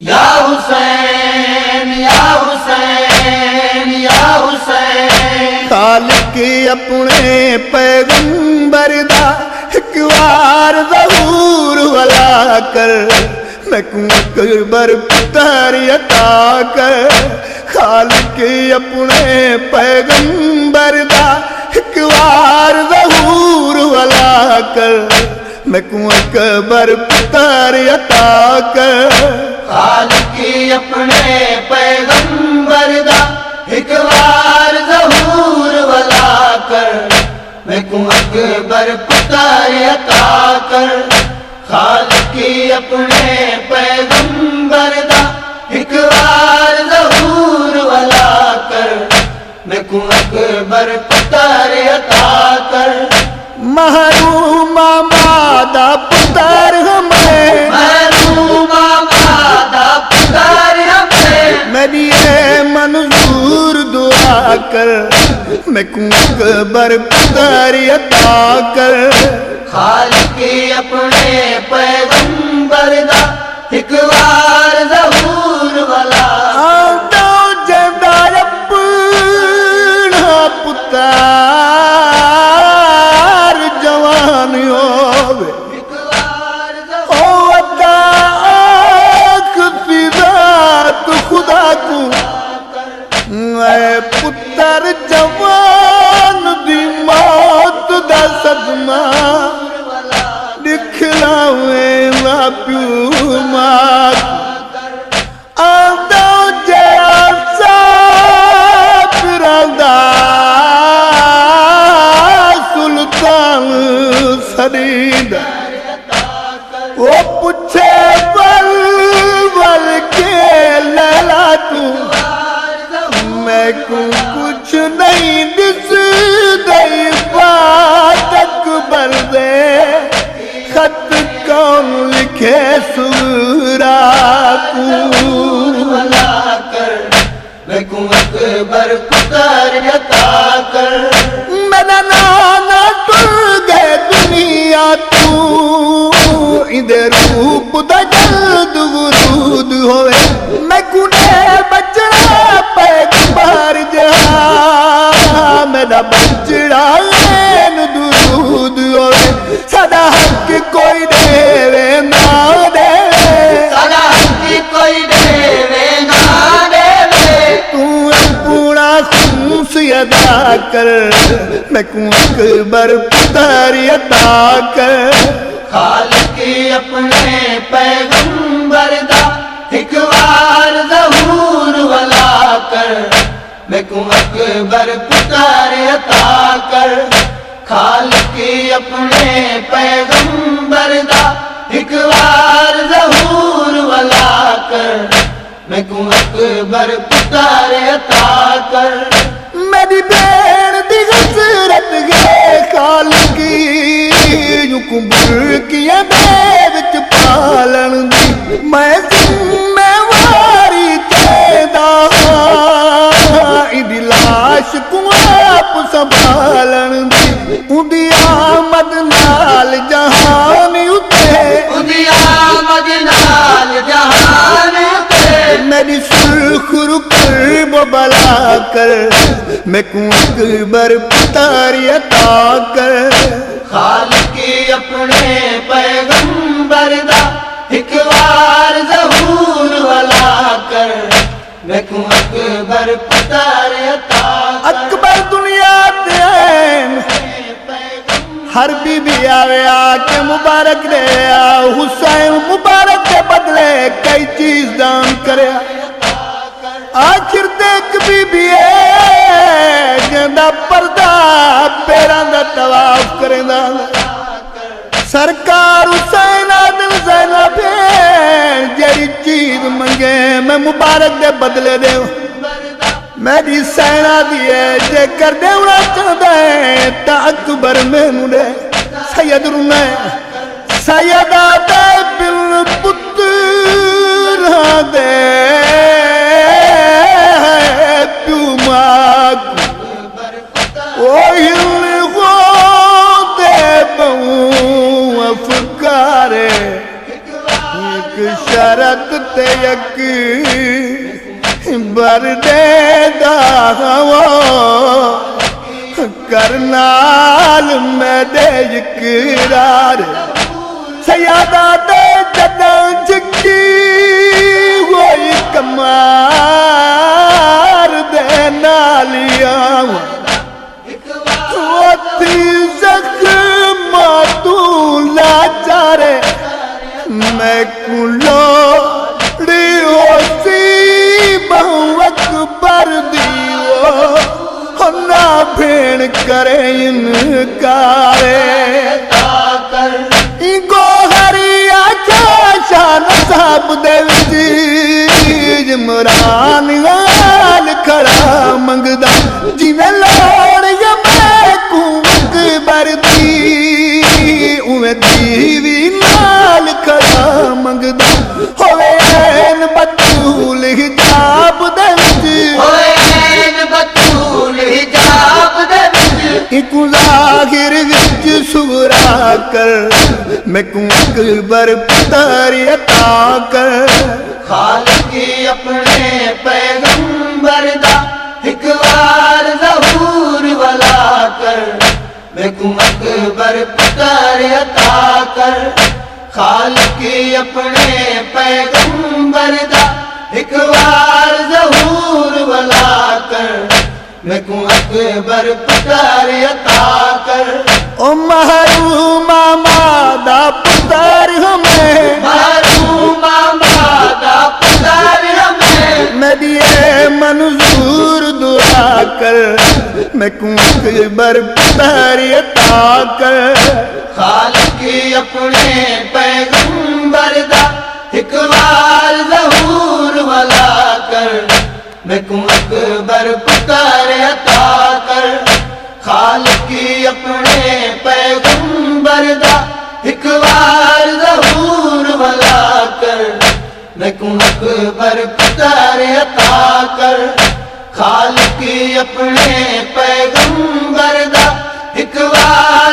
یا حسین یا حسین یا حسین، خالق اپنے پیغمبر دا ایک وار ظہور والا کر، میں کو اکبر پتر عطا کر۔ خالق اپنے پیغمبر دا ایک وار ظہور والا کر، میں کو اکبر پتر عطا کر۔ خالق اپنے پیغمبر دا ایک وار ظہور والا کر، میں کو اکبر پتر عطا کر۔ خالق اپنے پیغمبر دا ایک وار ظہور والا کر، میں کو اکبر پتر عطا کر۔ محروم مادا پتر ہمیں، محروم مادا پتر ہمیں، میری ہے منظور دعا کر، میں کو اکبر پتر عطا کر۔ خالق اپنے پیغمبر دا ایک وار ظہور والا آدھا جیدہ اپنا پتر جوان ہووے، ایک وار او ادا آنکھ فی ذات خدا کو، اے پتر جوان دی موت دا صدمہ دکھلاوے نا پیو ماں آدھا جیڑا سافر دا سلطان سرید، وہ پوچھے ول ول کے لیلا تو، میں کو کچھ نہیں دس دئی بات اکبر دے، خط کون لکھے سورا کو والا کر، میں کو اکبر پتر عطا کر۔ میرا نانا ٹر گئے دنیا تو، اندے روپ دا جلد ورود ہوئے، میں کنے بچڑا پیغمبر جہاں، میرا بچڑا لین درود ہوئے، سدا حق کوئی دے نہ دے، سدا حق کوئی دے نہ دے، تو اپنا خمس ادا کر، میں کو اکبر پتر عطا کر۔ خالق اپنے پیغمبر دا ایک وار ظہور والا کر، میں کو اکبر پتر عطا کر۔ خالق اپنے پیغمبر دا ایک وار ظہور والا کر، میں کو اکبر پتر عطا کر۔ میری بین دی غسرت گئے خالقی، یوں کمبر کیا بے وچ پالن دی، میں ذمہ واری تیدا ایدی لاش کو آپ سنبھالن دی، اندی آمد نال جہان اتے، اندی آمد نال جہان تے، میری سرخ رکب بلا کر، میں کو اکبر پتر عطا کر۔ خالق اپنے پیغمبر دا ایک وار ظہور والا کر، میں کو اکبر پتر عطا کر۔ اکبر دنیا دین ہر بی بی آوے آکے مبارک دے، حسین مبارک کے بدلے کئی چیز دان کرے، آخر دیکھ بی بی ہے جندہ پردہ پیران دا طواف کریں دا، سرکار حسین آدم زینب ہے، جیڑی چیز منگے میں مبارک دے بدلے دے، میری سینہ دیئے جے کر دے اڑا چاہتا ہے، تا اکبر میں نوڑے سید رونے، سیدہ دے بل پتر دے پیو ماں او ہل گو دے بہوں افکارے، ایک شرط تے یک ਇੱਕ ਬਰਦੇ ਦਾ ਹਵਾ ਕਰਨਾਲ ਮੈਦੇ ਇਕਰਾਰ ਸਯਾਦਾ ਦੇ ਜਦਾਂ ਚੱਕੀ ਹੋਈ ਕਮਾਰ ਦੇ ਨਾਲ ਆਵਾਂ ਉੱਥੇ ਜ਼ਖਮ ਤੂੰ ਲਾਚਾਰੇ ਮੈਂ ਕੁਲੋ سی بہو اکبر دیو ہنا بھین کرے انکارے گوہری آچا شان صاحب دے وچ عمران غال کھڑا منگدا جویں لوڑ میں کو اکبر دی اویں دیوی نال کھڑا منگدا ہوئے این بطول حجاب دے وچ ہوئے این بطول حجاب دے وچ ایک ظاہر وچ سورا کر میں کو اکبر پتر عطا کر خالق اپنے پیغمبر دا ایک وار ظہور والا کر میں کو اکبر پتر عطا کر خالق اپنے پیغمبر دا ایک وار ظہور والا کر میں کو اکبر پتر عطا کر او محروم مادا پتر ہمیں محروم مادا پتر ہمیں میں دیے منظور دعا کر میں کو اکبر پتر عطا کر خالق اپنے پیغمبر دا ایک وار ظہور والا کر میں کو اکبر پتر عطا کر خالق اپنے پیغمبر دا ایک وار ظہور والا کر میں کو اکبر پتر عطا کر خالق اپنے پیغمبر دا ایک وار